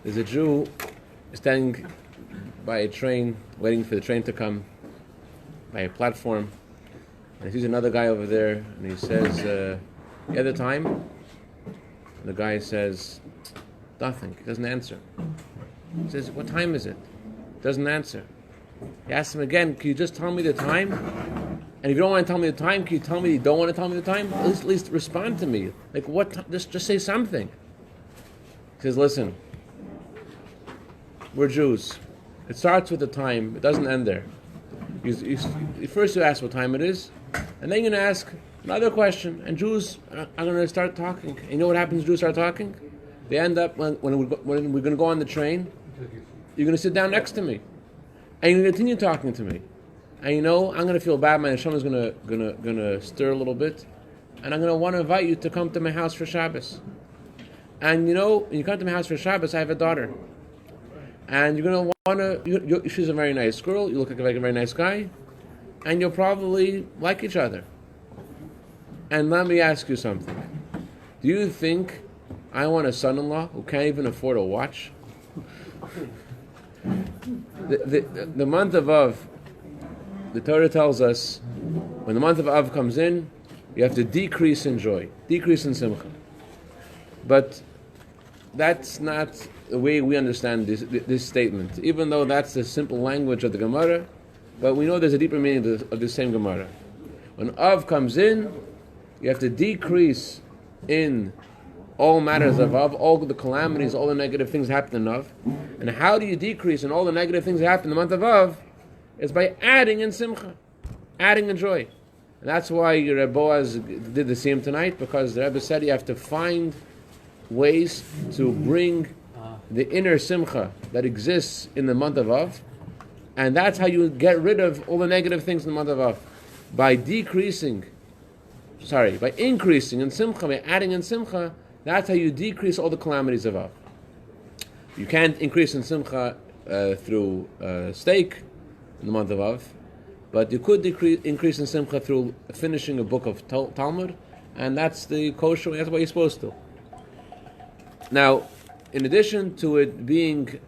There's a Jew standing by a train, waiting for the train to come, by a platform, and he sees another guy over there, and he says, "You have the time?" And the guy says, "Nothing." He doesn't answer. He says, "What time is it?" Doesn't answer. He asks him again, "Can you just tell me the time? And if you don't want to tell me the time, can you tell me you don't want to tell me the time? At least respond to me. Like what? Just say something." He says, "Listen, we're Jews. It starts with the time. It doesn't end there. First you ask what time it is, and then you're going to ask another question. And Jews are going to start talking. And you know what happens when Jews start talking? They end up, when we're going to go on the train, you're going to sit down next to me. And you're going to continue talking to me. And you know, I'm going to feel bad. My neshama is going to stir a little bit. And I'm going to want to invite you to come to my house for Shabbos. And you know, when you come to my house for Shabbos, I have a daughter. And you're going to want to, she's a very nice girl, you look like a very nice guy, and you'll probably like each other. And let me ask you something. Do you think I want a son-in-law who can't even afford a watch? The month of Av, the Torah tells us, when the month of Av comes in, you have to decrease in joy, decrease in simcha. But that's not the way we understand this statement, even though that's the simple language of the Gemara, but we know there's a deeper meaning of the same Gemara. When Av comes in, you have to decrease in all matters of Av, all the calamities, all the negative things that happen in Av. And how do you decrease in all the negative things that happen in the month of Av? It's by adding in simcha, adding in joy. And that's why Rebbe Boaz did the same tonight, because the Rebbe said you have to find ways to bring the inner simcha that exists in the month of Av, and that's how you get rid of all the negative things in the month of Av. By increasing in simcha, by adding in simcha, that's how you decrease all the calamities of Av. You can't increase in simcha through steak in the month of Av, but you could increase in simcha through finishing a book of Talmud, and that's the kosher, that's what you're supposed to. Now, in addition to it being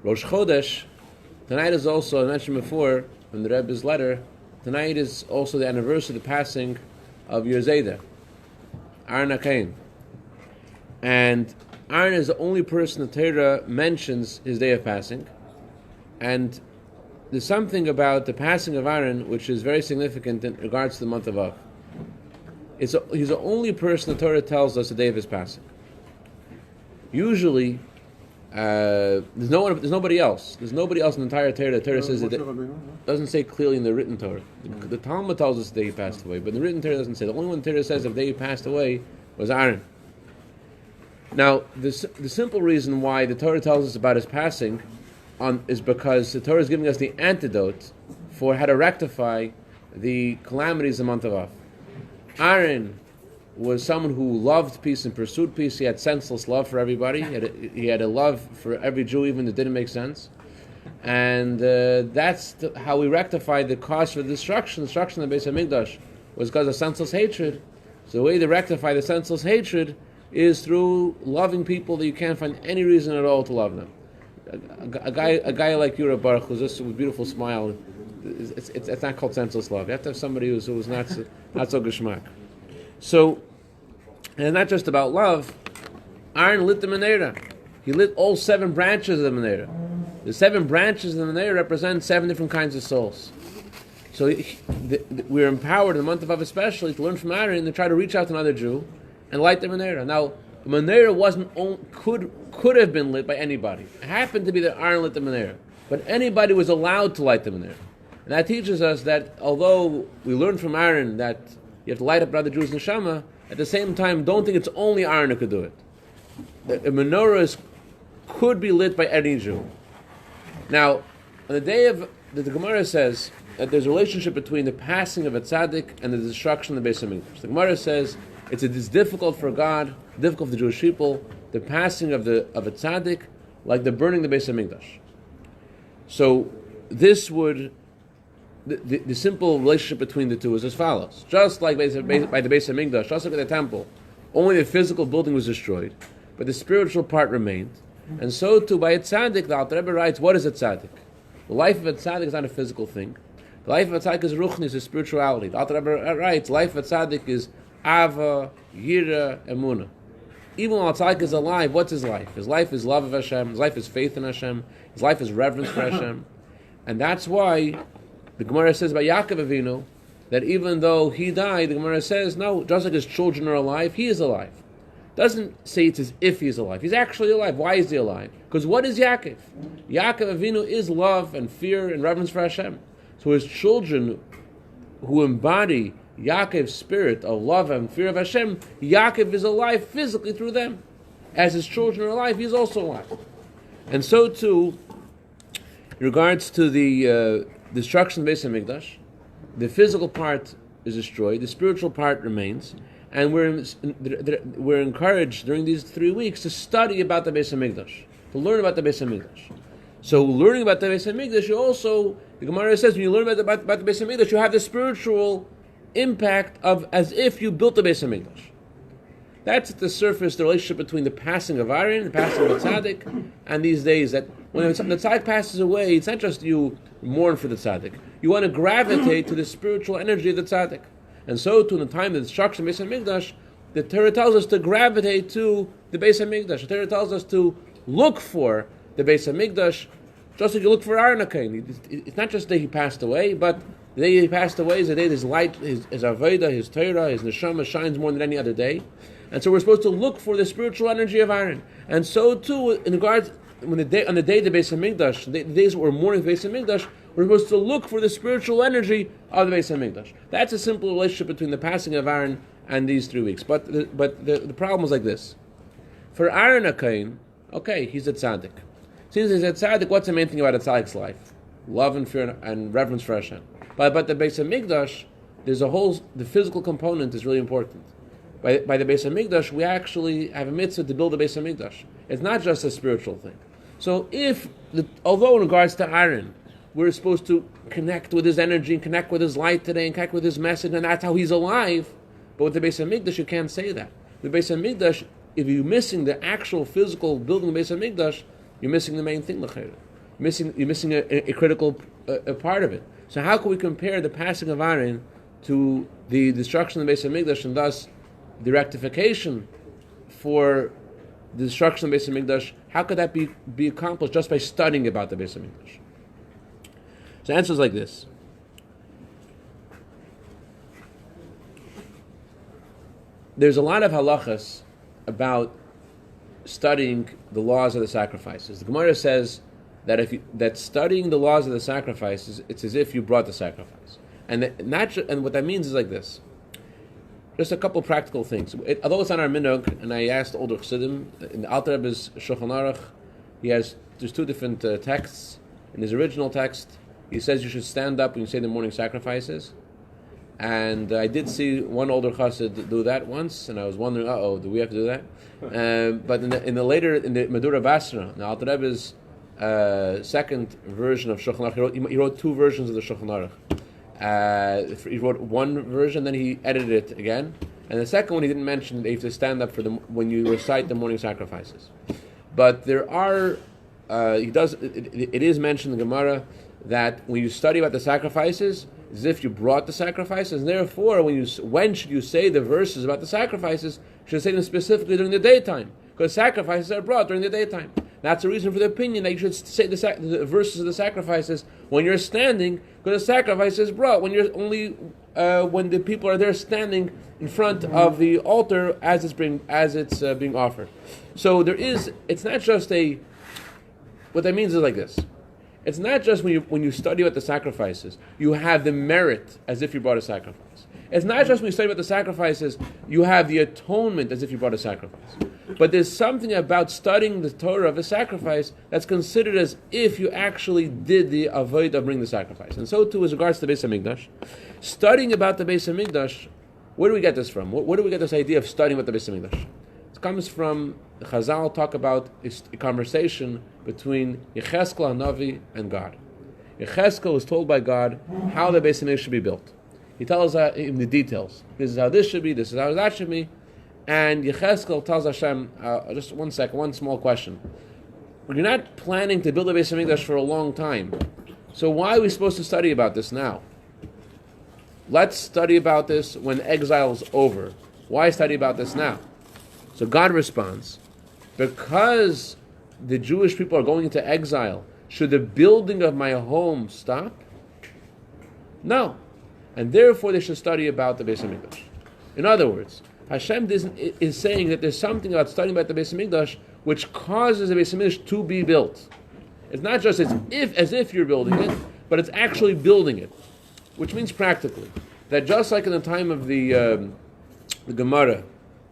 Rosh Chodesh, tonight is also, I mentioned before from the Rebbe's letter, tonight is also the anniversary of the passing of Yerzeda, Aaron HaKain. And Aaron is the only person the Torah mentions his day of passing. And there's something about the passing of Aaron which is very significant in regards to the month of Av. He's the only person the Torah tells us the day of his passing. Usually, there's nobody else. There's nobody else in the entire Torah. The Torah says it doesn't say clearly in the written Torah. The Talmud tells us the day he passed away, but the written Torah doesn't say. The only one the Torah says the day he passed away was Aaron. Now, the simple reason why the Torah tells us about his passing is because the Torah is giving us the antidote for how to rectify the calamities of the month of Av. Aaron was someone who loved peace and pursued peace. He had senseless love for everybody. He had a love for every Jew, even that didn't make sense. And that's how we rectified the cause for the destruction. The destruction of the Beis HaMikdash was because of senseless hatred. So the way to rectify the senseless hatred is through loving people that you can't find any reason at all to love them. A guy like you, Baruch, who's just with a beautiful smile, it's not called senseless love. You have to have somebody who's not so geschmack. So, and it's not just about love. Aaron lit the menorah. He lit all 7 branches of the menorah. The 7 branches of the menorah represent 7 different kinds of souls. So we're empowered in the month of Av especially to learn from Aaron and try to reach out to another Jew and light the menorah. Now, the menorah could have been lit by anybody. It happened to be that Aaron lit the menorah, but anybody was allowed to light the menorah. And that teaches us that although we learn from Aaron that you have to light up another Jew's neshama, at the same time, don't think it's only Aaron who could do it. The menorahs could be lit by any Jew. Now, on the day of, the Gemara says that there's a relationship between the passing of a tzaddik and the destruction of the Beis HaMikdash. The Gemara says it's difficult for God, difficult for the Jewish people, the passing of a tzaddik, like the burning the Beis HaMikdash. So this would, the simple relationship between the two is as follows. Just like by the Beis HaMikdash, just like the temple, only the physical building was destroyed. but the spiritual part remained. And so too by a tzaddik, the Alter Rebbe writes, what is a tzaddik? The life of a tzaddik is not a physical thing. The life of a tzaddik is ruchnis, is spirituality. The Alter Rebbe writes, life of a tzaddik is ava, yira, emunah. Even while a tzaddik is alive, what's his life? His life is love of Hashem, his life is faith in Hashem, his life is reverence for Hashem. And that's why the Gemara says about Yaakov Avinu, that even though he died, the Gemara says, no, just like his children are alive, he is alive. Doesn't say it's as if he's alive. He's actually alive. Why is he alive? Because what is Yaakov? Yaakov Avinu is love and fear and reverence for Hashem. So his children who embody Yaakov's spirit of love and fear of Hashem, Yaakov is alive physically through them. As his children are alive, he's also alive. And so too, in regards to the destruction of the Beis HaMikdash, the physical part is destroyed, the spiritual part remains, and we're encouraged during these 3 weeks to study about the Beis HaMikdash, to learn about the Beis HaMikdash. So learning about the Beis HaMikdash, you also, the Gemara says, when you learn about the Beis HaMikdash, you have the spiritual impact of as if you built the Beis HaMikdash. That's at the surface, the relationship between the passing of Aaron, the passing of the tzaddik, and these days that when the tzaddik passes away, it's not just you mourn for the tzaddik. You want to gravitate to the spiritual energy of the tzaddik. And so, to the time of the destruction of the Beis HaMikdash, the Torah tells us to gravitate to the Beis HaMikdash. The Torah tells us to look for the Beis HaMikdash, just like you look for Aaron HaKohen. It's not just the day he passed away, but the day he passed away is the day his light, his Avodah, his Torah, his Neshama shines more than any other day. And so we're supposed to look for the spiritual energy of Aaron. And so too, in regards, on the day of the Beis HaMikdash, the days that we're mourning the Beis HaMikdash, we're supposed to look for the spiritual energy of the Beis HaMikdash. That's a simple relationship between the passing of Aaron and these 3 weeks. But the problem is like this. For Aaron HaKohen, okay, he's a tzaddik. Since he's a tzaddik, what's the main thing about a tzaddik's life? Love and fear and reverence for Hashem. But the Beis HaMikdash, the physical component is really important. By the Beis HaMikdash, we actually have a mitzvah to build the Beis HaMikdash. It's not just a spiritual thing. So although in regards to Aaron, we're supposed to connect with his energy and connect with his light today and connect with his message, and that's how he's alive, but with the Beis HaMikdash, you can't say that. The Beis HaMikdash, if you're missing the actual physical building of the Beis HaMikdash, you're missing the main thing, You're missing a critical part of it. So how can we compare the passing of Aaron to the destruction of the Beis HaMikdash, and thus the rectification for the destruction of the Beis HaMikdash? How could that be accomplished just by studying about the Beis HaMikdash? So the answer is like this. There's a lot of halachas about studying the laws of the sacrifices. The Gemara says that studying the laws of the sacrifices, it's as if you brought the sacrifice. And what that means is like this. Just a couple practical things. Although it's on our minhag, and I asked older Chassidim, in the Alter Rebbe's Shulchan Aruch, there's 2 different texts. In his original text, he says you should stand up when you say the morning sacrifices. And I did see one older chassid do that once, and I was wondering, do we have to do that? But in the Medura Basra, the Alter Rebbe's second version of Shulchan Aruch, he wrote 2 versions of the Shulchan Aruch. He wrote one version, then he edited it again, and the second one he didn't mention that you have to stand up when you recite the morning sacrifices. But there are, it is mentioned in the Gemara that when you study about the sacrifices, as if you brought the sacrifices, and therefore when should you say the verses about the sacrifices? You should say them specifically during the daytime, because sacrifices are brought during the daytime. That's the reason for the opinion that you should say the verses of the sacrifices when you're standing, because the sacrifice is brought when you're only when the people are there standing in front of the altar as it's being offered. So it's not just what that means is like this. It's not just when you study about the sacrifices, you have the merit as if you brought a sacrifice. It's not just when you study about the sacrifices, you have the atonement as if you brought a sacrifice. But there's something about studying the Torah of a sacrifice that's considered as if you actually did the avodah of bringing the sacrifice. And so too as regards to the Beis HaMikdash. Studying about the Beis HaMikdash, where do we get this from? Where do we get this idea of studying about the Beis HaMikdash? It comes from the Chazal talk about a conversation between Yecheskel HaNavi and God. Yecheskel was told by God how the Beis HaMikdash should be built. He tells him the details. This is how this should be, this is how that should be. And Yecheskel tells Hashem, just one second, one small question. You're not planning to build a Beis Hamikdash for a long time. So why are we supposed to study about this now? Let's study about this when exile's over. Why study about this now? So God responds, because the Jewish people are going into exile, should the building of my home stop? No. And therefore they should study about the Beis Hamikdash. In other words, Hashem is saying that there's something about studying about the Beis Hamikdash which causes the Beis Hamikdash to be built. It's not just as if you're building it, but it's actually building it. Which means practically that just like in the time of the Gemara,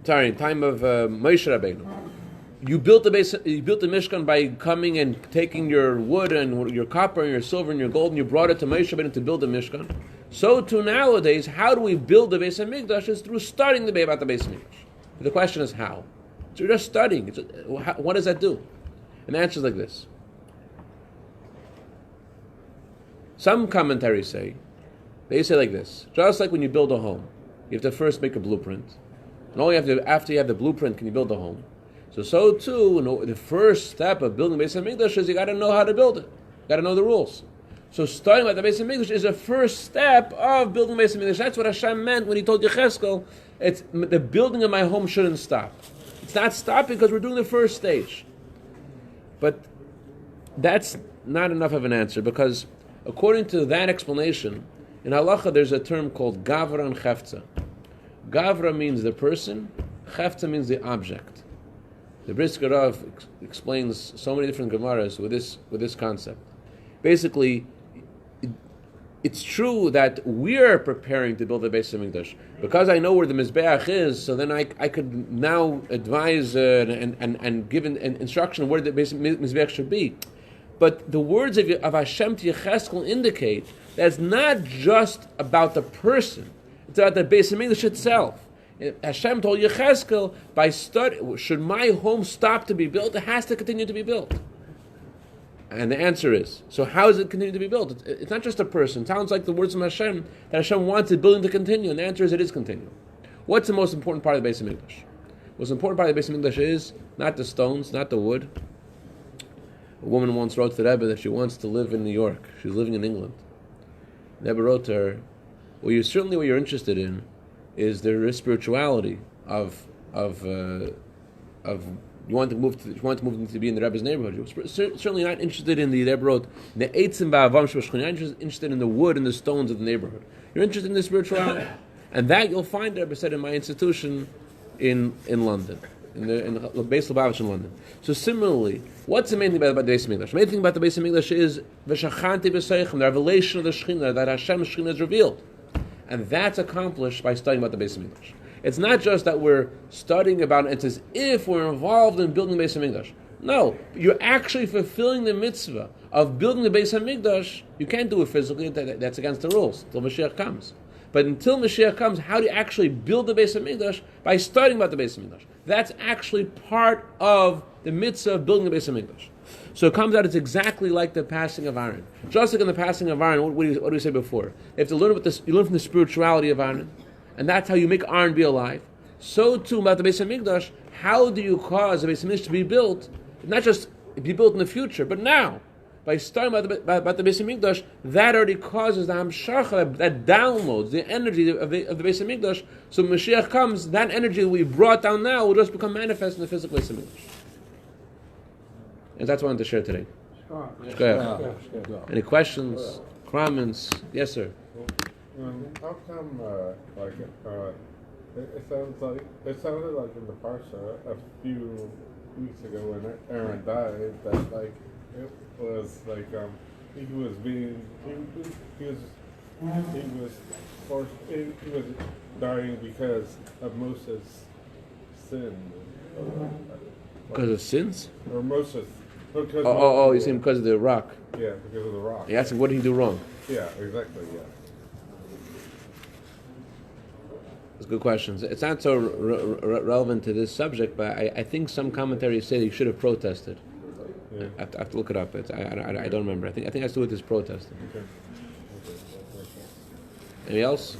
time of Moshe Rabbeinu, you built the Mishkan by coming and taking your wood and your copper and your silver and your gold, and you brought it to Moshe Rabbeinu to build the Mishkan. So too nowadays, how do we build the Beis Hamikdash? Is through studying about the Beis Hamikdash. The question is how. So you're just studying. What does that do? And the answer is like this. Some commentaries say like this: just like when you build a home, you have to first make a blueprint, and all you have to, after you have the blueprint, can you build a home. So too, the first step of building Beis Hamikdash is you got to know how to build it. You got to know the rules. So starting with the Beis Hamikdash is a first step of building Beis Hamikdash. That's what Hashem meant when He told Yecheskel, it's the building of my home shouldn't stop. It's not stopping because we're doing the first stage. But that's not enough of an answer, because according to that explanation, in halacha there's a term called gavra and chefza. Gavra means the person, chefza means the object. The Brisker Rav explains so many different Gemaras with this concept. Basically, it's true that we're preparing to build the Beis Hamikdash. Because I know where the Mizbeach is, so then I could now advise and give an instruction of where the Mizbeach should be. But the words of Hashem to Yecheskel indicate that it's not just about the person, it's about the Beis Hamikdash itself. Hashem told Yecheskel, by study, should my home stop to be built, it has to continue to be built. And the answer is, so how does it continue to be built? It's not just a person. It sounds like the words of Hashem, that Hashem wants the building to continue, and the answer is it is continuing. What's the most important part of the Beis Hamikdash? The most important part of the Beis Hamikdash is not the stones, not the wood. A woman once wrote to the Rebbe that she wants to live in New York. She's living in England. The Rebbe wrote to her, what you're interested in is the spirituality of you want to move to be in the Rebbe's neighborhood. You're certainly not interested in the Rebbe wrote the eitzim ba'avam shebashchina. You're interested in the wood and the stones of the neighborhood. You're interested in the spirituality, and that you'll find, the Rebbe said, in my institution in London, in the Beis Lubavitch in London. So similarly, what's the main thing about the Beis Hamikdash? The main thing about the Beis Hamikdash is v'shachanti b'seichem, the revelation of the Shechina, that Hashem's Shechina is revealed. And that's accomplished by studying about the Beis Hamikdash. It's not just that we're studying about it, it's as if we're involved in building the Beis Hamikdash. No, you're actually fulfilling the mitzvah of building the Beis Hamikdash. You can't do it physically, that's against the rules, until Mashiach comes. But until Mashiach comes, how do you actually build the Beis Hamikdash? By studying about the Beis Hamikdash. That's actually part of the mitzvah of building the Beis Hamikdash. So it comes out, it's exactly like the passing of Aaron. Just like in the passing of Aaron, what do we say before? You have to learn about this. You learn from the spirituality of Aaron, and that's how you make Aaron be alive. So too about the Beis Hamikdash, how do you cause the Beis Hamikdash to be built? Not just be built in the future, but now. By starting about the Beis Hamikdash, that already causes the Hamshacha, that downloads the energy of the Beis Hamikdash. So when Mashiach comes, that energy that we brought down now will just become manifest in the physical Beis Hamikdash. And that's what I wanted to share today. Any questions, comments? Yes, sir. How come, it sounded like in the Parsha a few weeks ago when Aaron died, that it was he was dying because of Moses' sin. Because of sins? Or Moses. You saying because of the rock? Yeah, because of the rock. You're asking, what did he do wrong? Yeah, exactly, yeah. It's good questions. It's not so relevant to this subject, but I think some commentaries say that he should have protested. Yeah. I have to look it up. I don't remember. I think it has to do with his protesting. Okay. Anything else?